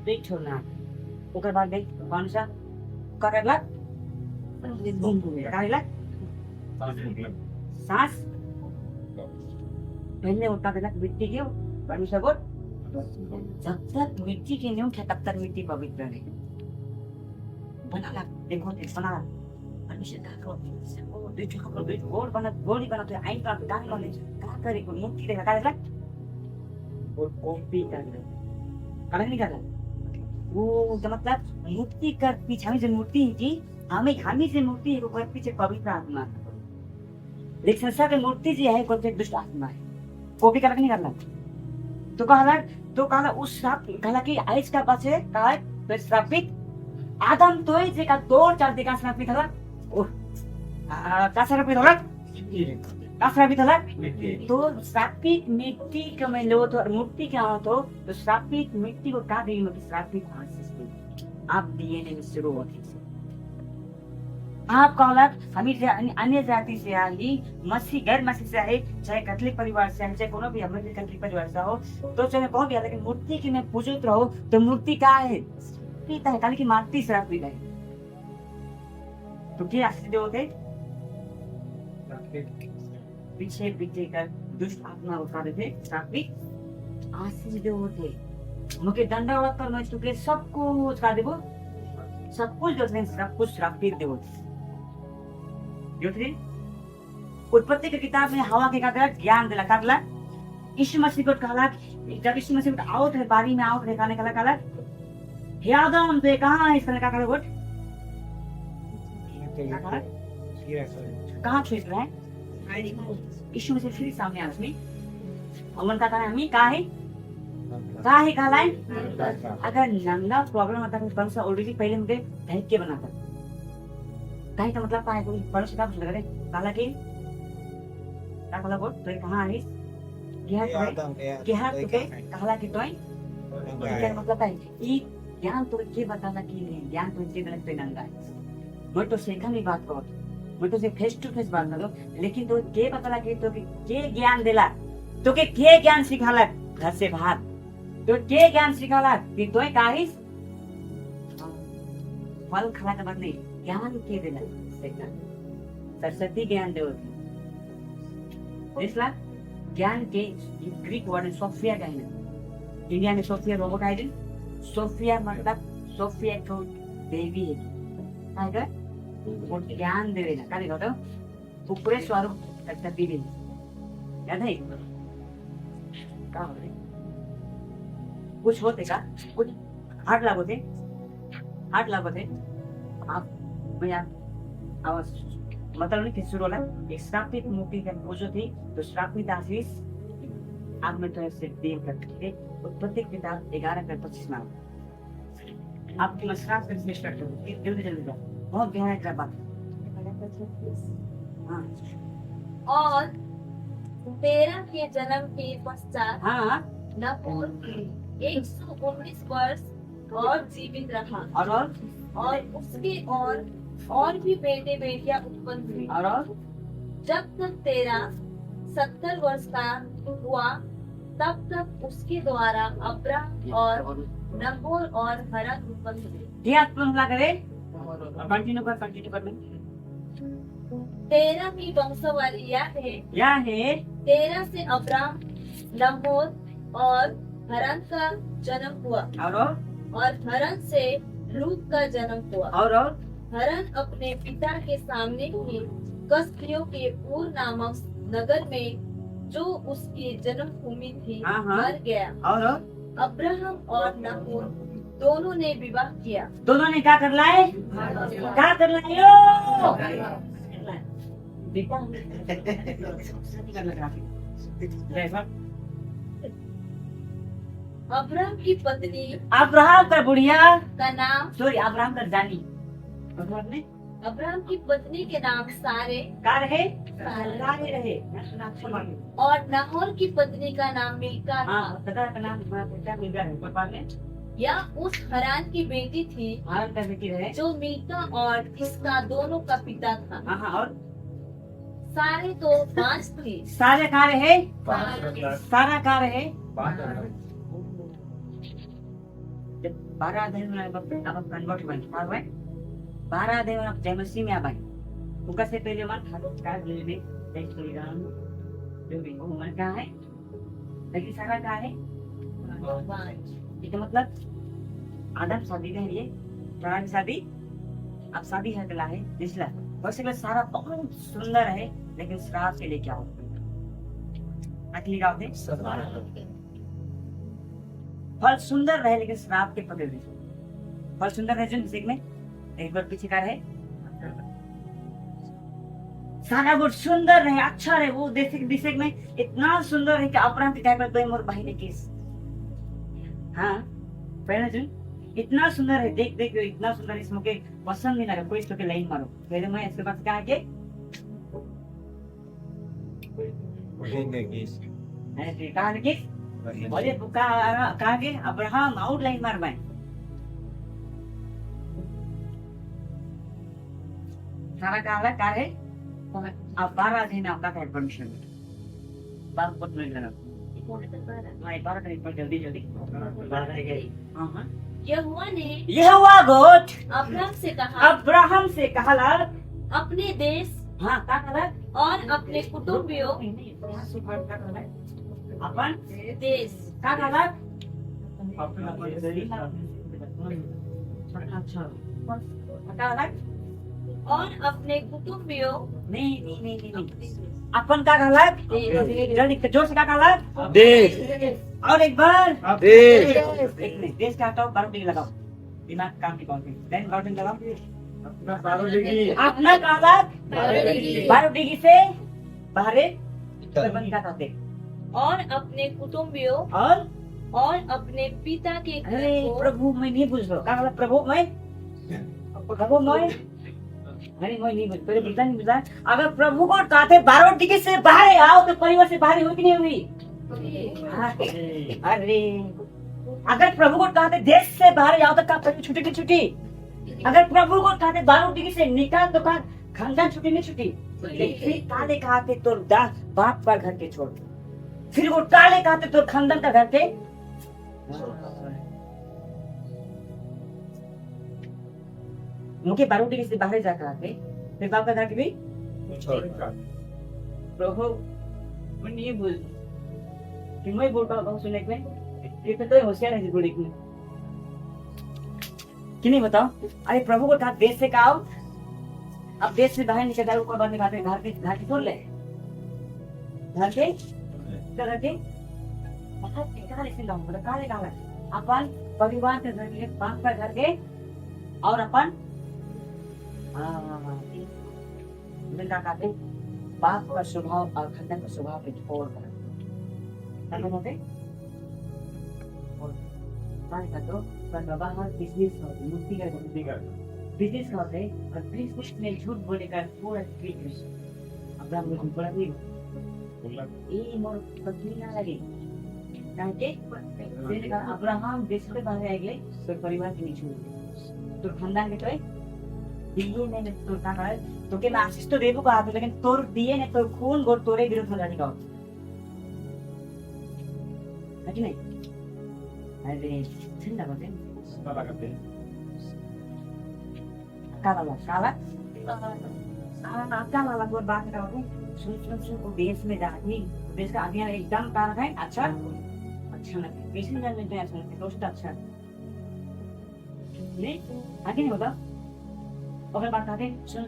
बैठो ना ओकर बाद देख कौन सा का करला घूम घूम का करला सांस पहले उठा देना मिट्टी के परमेश्वर बोल जब तक मिट्टी के नहीं उठे तब तक मिट्टी पवित्र नहीं बना ला देखो बना ला परमेश्वर का करो देखो गोल बना गोली बना तो आइन का डाल लो क्या करे को मूर्ति देखा करेगा और कॉपी कर ले करें नहीं कर वो तो मतलब मूर्ति का पीछे हमें जो मूर्ति है कि हमें से मूर्ति है वो पीछे पवित्र आत्मा लेकिन संसार की मूर्ति जी है कोई दुष्ट आत्मा है कॉपी करके नहीं करना तो कहा उस श्राप कहा कि आइस का पास है कहा तो श्रापित आदम तो है जेका 2-4 देखा श्रापित था ओ का श्रापित होला का श्रापित होला तो श्रापित मिट्टी का मैं लो तो मूर्ति क्या हो तो श्रापित मिट्टी को का देगी मतलब श्रापित आशीष आप डीएनए में शुरू होती है आपका औलाद हमें अन्य जाति से आई मसीह गैर मसीह से है चाहे कैथोलिक परिवार से चाहे कोनो भी अमेरिकन कैथोलिक परिवार से हो तो चाहे कौन भी है लेकिन मूर्ति की मैं पूजित रहो तो मूर्ति का है पीता है की मारती शराब पीता है तो क्या आशीष होते पीछे पीछे कर दुष्ट आत्मा उठा देते श्रापित आशीष होते मुझे दंडवत पर मैं तुके सब कुछ कर देबो सब कुछ जो सब कुछ श्रापित देबो उत्पत्ति की किताब में हवा के का ज्ञान दिला करला यीशु मसीह को कहला जब यीशु मसीह को आउट है बारी में आउट दिखाने का कहला हे आदम तो कहां है इसने का बोल कहां छुप रहा है यीशु मसीह फिर सामने आ उसमें अमन का कहना हमें का है कहला है अगर नंगा प्रॉब्लम आता है कौन सा ऑलरेडी पहले मुझे ढक के बनाता कहीं का मतलब पाए कोई पड़ोस का पूछ लगे काला के का काला बोल तो कहां है क्या तो काला के तो क्या मतलब है ये ज्ञान तो के बताना कि नहीं ज्ञान तो इसे गलत पे नंगा है मैं तो सीखा नहीं बात को मैं तो से फेस टू फेस बात करो लेकिन तो के बताला के तो के ज्ञान देला तो के ज्ञान सिखाला घर से बाहर तो के ज्ञान सिखाला कि तो काहिस फल खाला का बात नहीं ज्ञान के देना सरस्वती ज्ञान दे इसला ज्ञान के ग्रीक वर्ड सोफिया का है इंडिया में सोफिया रोबोट है सोफिया मतलब सोफिया को देवी है आएगा वो ज्ञान दे देना क्या देखो तो ऊपरे स्वरूप सरस्वती देवी याद है क्या हो रहा कुछ होते का कुछ हार्ट लागोते आप मैं आवाज मतलब नहीं किस रोला एक श्रापित मूर्ति का पूजो थी तो श्रापित आशीष आप में तो ऐसे देव करके उत्पत्ति की किताब 11:25 में आपकी मशराफ से स्टार्ट करो जल्दी बहुत गहरा है बात हाँ और तेरह के जन्म के पश्चात हाँ नहूर 119 वर्ष और जीवित रहा और उसके और भी बेटे बेटियां उत्पन्न हुई और जब तक तेरा 70 वर्ष का हुआ तब तक उसके द्वारा अब्राहम और नहोर और हरन उत्पन्न हुए क्या तुम करे कंटिन्यू कर तेरह की वंशावली यह है 13 से अब्राहम नहोर और हरन का जन्म हुआ और हरन से लूत का जन्म हुआ और हरन अपने पिता के सामने ही कसदियों के ऊर नामक नगर में जो उसकी जन्मभूमि थी मर गया और अब्राहम और नहूर दोनों ने विवाह किया दोनों ने क्या कर लाए अब्राहम की पत्नी अब्राहम का बुढ़िया का नाम अब्राहम का जानी अब्राहम की पत्नी के नाम सारे रहे और नहोर की पत्नी का नाम मिल्का था या उस हरान की बेटी थी जो मिल्का और इसका दोनों का पिता था और सारे तो 5 थी सारे कार्य है सारा कार्य है जब 12 दिन में अब कन्वर्ट हुए 12 दिन में जय मसीह में आ गए उनका से पहले मन हाथ ले ले जय श्री राम जो भी मन कहाँ है लेकिन सारा कहाँ है इसका मतलब आदम शादी रह रही है प्राण शादी अब शादी है गला है इसलिए वैसे सारा बहुत सुंदर है लेकिन श्राप के लिए क्या होता है फल सुंदर रहे लेकिन श्राप के पकड़ दे फल सुंदर रहे जो में एक बार पीछे का रहे सारा बहुत सुंदर रहे अच्छा रहे वो दिशे में इतना सुंदर है कि अपराध के टाइम पर मोर भाई ने किस हाँ पहले जो इतना सुंदर है देख देख इतना सुंदर इस मुझे पसंद नहीं लगा कोई इसके लाइन मारो पहले मैं इसके पास कहा के कहा किस बोले कहा के अब्राहम आउटलाइन मार मैं सारा कहा है अब 12 दिन आपका है परमिशन बात बहुत नहीं लेना मैं 12 दिन पर जल्दी जल्दी 12 दिन हां यहोवा गोट अब्राहम से कहा अपने देश हाँ कहा और अपने कुटुंबियों अपन देश कहा और अपने कुटुंबियों नहीं अपन का गलत जल्दी जोर से कहा देश और एक बार देश देश का हटाओ 12 डिग्री लगाओ दिमाग काम की कौन सी 12 डिग्री लगाओ 12 डिग्री अपना कहा 12 डिग्री से बाहर बंद का कहते और अपने कुटुंबियों और अपने पिता के घर अरे को प्रभु मैं नहीं बुझ रहा कहा प्रभु मैं अरे मैं नहीं बुझ पहले पिता नहीं बुझा अगर प्रभु को कहते 12 डिग्री से बाहर आओ तो परिवार से बाहर हुई कि नहीं हुई अरे अगर प्रभु को कहते देश से बाहर आओ तो क्या छुट्टी की छुट्टी अगर प्रभु को कहते 12 डिग्री से निकाल तो खानदान छुट्टी नहीं छुट्टी फिर काले कहते तो बाप पर घर के छोड़ फिर वो काले कहते तो खानदान का घर के मुझे 12 डिग्री से बाहर जाकर आते फिर बाप का घर के भी प्रभु मैं नहीं बोल कि मैं बोल रहा हूँ सुनने में ये तो होशियार है बोलने में कि नहीं बताओ अरे प्रभु को कहा देश से कहा अब देश से बाहर निकल जाए ऊपर बाहर निकालते घर के छोड़ ले घर के अपन परिवार के घर के बाप का घर के और अपन बाप का स्वभाव और खानदान का स्वभाव पे छोड़ कर बिजनेस का होते और बिजनेस में झूठ बोले का पूरा अब्राहम को झूठ बोला नहीं ये मोर पत्नी ना लगे काहे अब्राहम देश से बाहर आ गए तो परिवार के नीचे तो खानदान के तो दिए ने तो कहा तो के आशीष तो देबो कहा लेकिन तोर दिए ने तो खून गोर तोरे विरुद्ध में जाने का है कि नहीं अरे ठंडा बात है काला गोर बात करो सुन देश में जाती देश का आगे एकदम काला है अच्छा लगे बेसिन जाने में ऐसा लगता है दोस्त अच्छा नहीं आगे नहीं होता और फिर बात आते सुन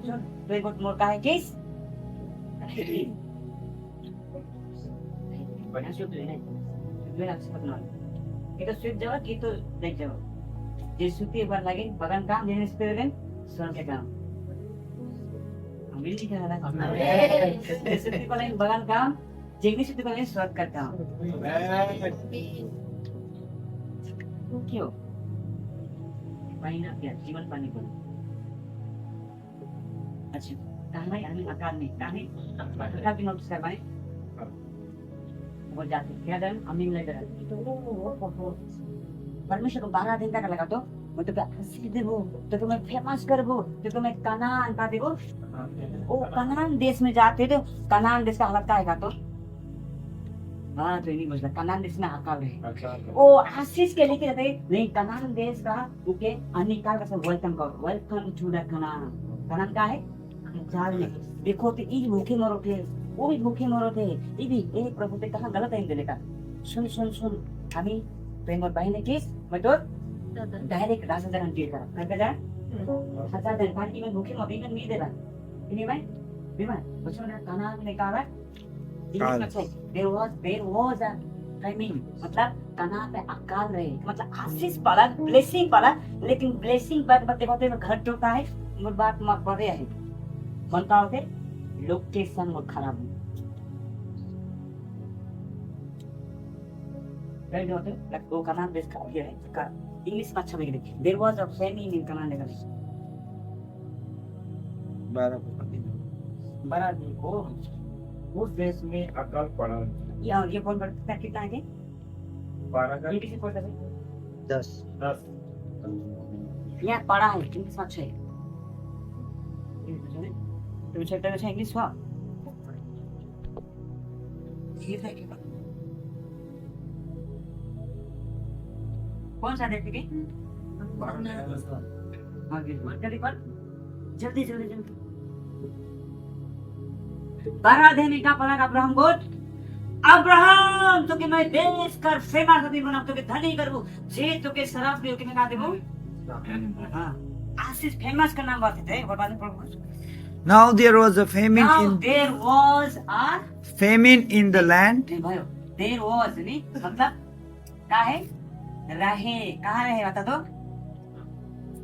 तो एक मोर का है केस बढ़िया शुद्ध है शुद्ध है अच्छा पता नहीं ये तो शुद्ध जगह की तो देख जाओ जिस सुती एक बार लगे बगन काम जेने स्पिरिट सुन के काम मिल नहीं रहा है सुती को नहीं बगन काम जेनी सुती को नहीं स्वर्ग का काम क्यों महीना क्या जीवन पानी को अच्छा कहाँ है आने आकार में कहाँ है आकार भी नोटिस कर पाए वो जाते क्या डन हम नहीं लेकर परमेश्वर को 12 दिन तक लगा तो मैं तो हंसी देबो तो तुम्हें फेमस करबो तो तुम्हें कनान का देबो ओ कनान देश में जाते तो कनान देश का हालत क्या है तो हाँ तो नहीं बुझला कनान देश में अकाल है अच्छा ओ आशीष के लेके रहते नहीं कनान देश का ओके अनिकाल का सब वेलकम टू द कनान कनान का है जाल में देखो तो ई भूखे मरो थे वो भी भूखे मरो थे ये भी एक प्रभु पे कहाँ गलत है इनके का सुन सुन सुन हमी प्रेम और बहन के मैं तो डायरेक्ट राजा जन डील करा कर जा हजार दिन पानी में भूखे मरो इनका नहीं दे रहा इन्हीं में बीमार बच्चों ने कनान ने कहा there was a famine मतलब कनान पे अकाल रहे मतलब आशीष पाला ब्लेसिंग पाला लेकिन ब्लेसिंग बाद देखो तो घर टूटा है और बात मत पड़े है बनता होते लोकेशन वो खराब है होते लाइक वो कनान देश का ये है का इंग्लिश में अच्छा में लिखे there was a famine in Kanan देश 12 दिन को उस देश में अकाल पड़ा। ये कौन पढ़ता है कितना है 12 का ये किसी पढ़ता है 10 यहाँ पढ़ा है इंग्लिश में अच्छा है तुम चैप्टर अच्छा इंग्लिश हुआ ये था क्या कौन सा देखते के आगे जल्दी कर जल्दी जल्दी जल्दी 12 दिन का पढ़ा अब्राहम गोट अब्राहम तो के मैं देश कर फेमस आदमी बना तो के धनी करूं जे तो के शराब पियो के मैं का देबो हां आशीष फेमस का नाम बात है और बाद में पढ़ो Now there was a famine Now in there was a famine in the land. भाइयों there was नहीं मतलब क्या है रहे कहाँ रहे बता दो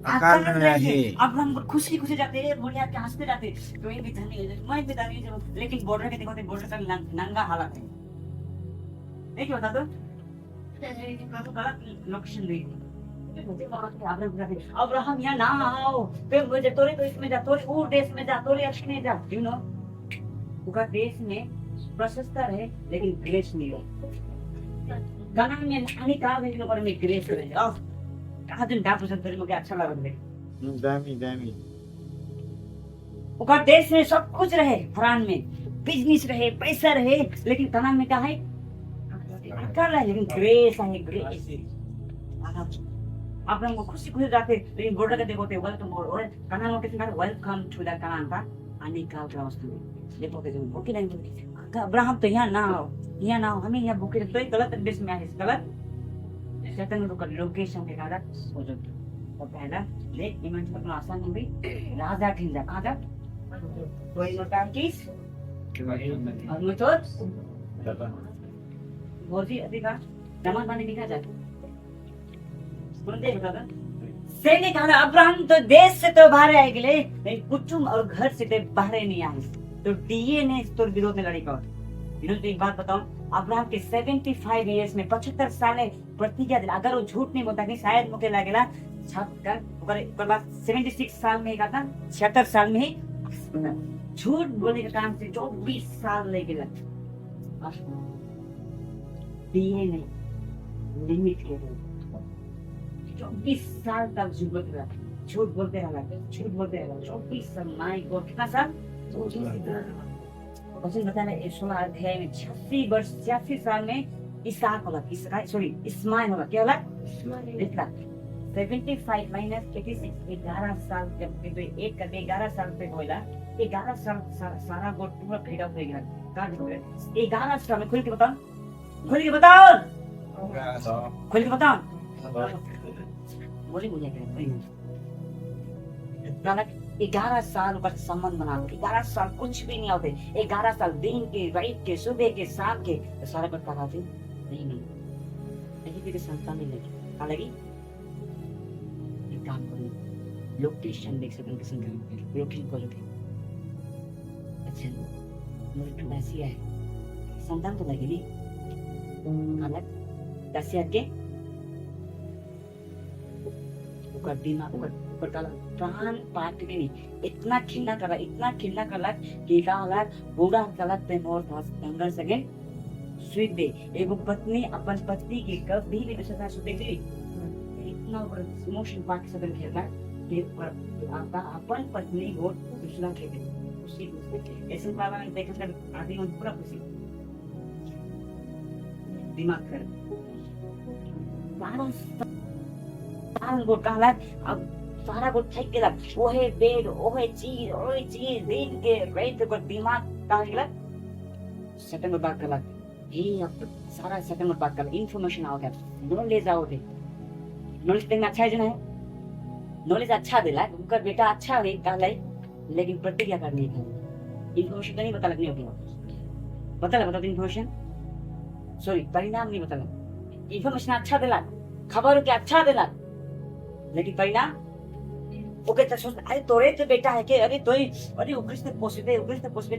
अकाल में रहे। अब हम खुशी खुशी जाते हैं बुढ़िया के हंसते जाते तो ये भी धनी है मैं भी धनी हूं लेकिन बॉर्डर के देखो तो बॉर्डर का नंगा हालत है देखिए बता दो गलत लोकेशन देखिए अब्राहम यहाँ ना आओ फिर मुझे तोरे तो इसमें जा तोरे वो देश में जा तोरे अच्छे में जा यू नो उनका देश में प्रशस्त है लेकिन ग्रेस नहीं है गाना में नानी का भी लोगों में ग्रेस है कहाँ दिन डाप पसंद करें मुझे अच्छा लगा दामी उनका देश में सब कुछ रहे फरान में बिजनेस रहे पैसा रहे लेकिन कनान में क्या है कर रहे लेकिन ग्रेस है ग्रेस आप लोगों को खुशी खुशी जाते लेकिन बॉर्डर का देखो थे वेलकम और कनान लोग किसी का वेलकम टू द कनान का अनिकाल का अवस्था में देखो के तुम भूखे नहीं अब्राहम तो यहाँ ना आओ हमें यहाँ भूखे तो गलत देश में आए गलत शैतान को लोकेशन के कारण हो जाता तो पहला ले इमेज पर आसान हो गई राजा खिंजा कहाँ जा कोई नोटा किस और मुझे भोजी अधिकार नमन पानी दिखा जाए सुनते हैं बता सेने कहा अब्राहम तो देश से तो बाहर आए गए नहीं कुटुंब और घर से तो बाहर नहीं आए तो डीएनए तो विरोध में लड़ी का इन्होंने तो एक बात बताऊं अब्राहम के 75 इयर्स में 75 साल प्रतिज्ञा दिला अगर वो झूठ नहीं बोलता कि शायद मुझे लगेला 76 साल में कहा था 76 साल में ही झूठ बोलने का काम से 24 साल ले गया डीएनए लिमिट के 24 साल तक झूठ बोलते रहा 24 साल माय गॉड कितना साल बताना 16 अध्याय में 86 साल में इसहाक होला इस्माइल होला क्या होला इतना 75 माइनस 86 11 साल जब एक करके 11 साल पे होला 11 साल सारा गोट पूरा फेड अप हो गया का 11 साल में खोल के बताओ बोली मुझे क्या 11 साल का संबंध बना 11 साल कुछ भी नहीं होते 11 साल दिन के रात के सुबह के शाम के सारा कुछ कराते नहीं फिर संतान नहीं लगी कहाँ लगी एक काम करो लोकेशन देख सकते हैं लोकेशन को लोगे अच्छा मेरी तो ऐसी है संतान तो लगी नहीं अलग 10 के प्राण पाट के नहीं इतना खिलना कला कि बूढ़ा कला पे मोर था सेकंड स्वीट दे एगो पत्नी अपन पति के कभी भी दूसरा से देख ली इतना इमोशन पार्ट से खेलना कि अपन पत्नी को दूसरा खेले खुशी ऐसे बाबा ने देखा आदमी पूरा खुशी दिमाग खराब सारा को काला अब सारा को ठीक के लग वो है बेड वो है चीज दिन के रात को दिमाग काला सेकंड में बात कर ये अब सारा सेकंड में बात कर इंफॉर्मेशन आ गया नॉलेज आओ दे नॉलेज देना अच्छा है नॉलेज अच्छा दिला उनका बेटा अच्छा है काला लेकिन प्रतिक्रिया करनी है इन्फॉर्मेशन तो नहीं पता लगनी होगी पता लगा इन्फॉर्मेशन सॉरी परिणाम नहीं पता लगा इन्फॉर्मेशन अच्छा दिला खबर के अच्छा दिला लेकिन परिणाम ओके तो सोच अरे तोरे तो बेटा है के अरे उग्र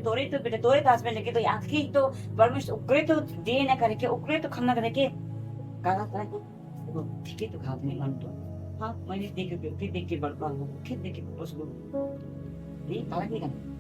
तोरे तो बेटा तोरे दास में लेके तो आखिरी तो परमेश्वर उग्र तो दे ना करे के उग्र तो खन्ना करे के काला काला ठीक है तो घात नहीं मान तो हाँ मैंने देख के बढ़ पा फिर देख के पॉसिबल नहीं काला नहीं करना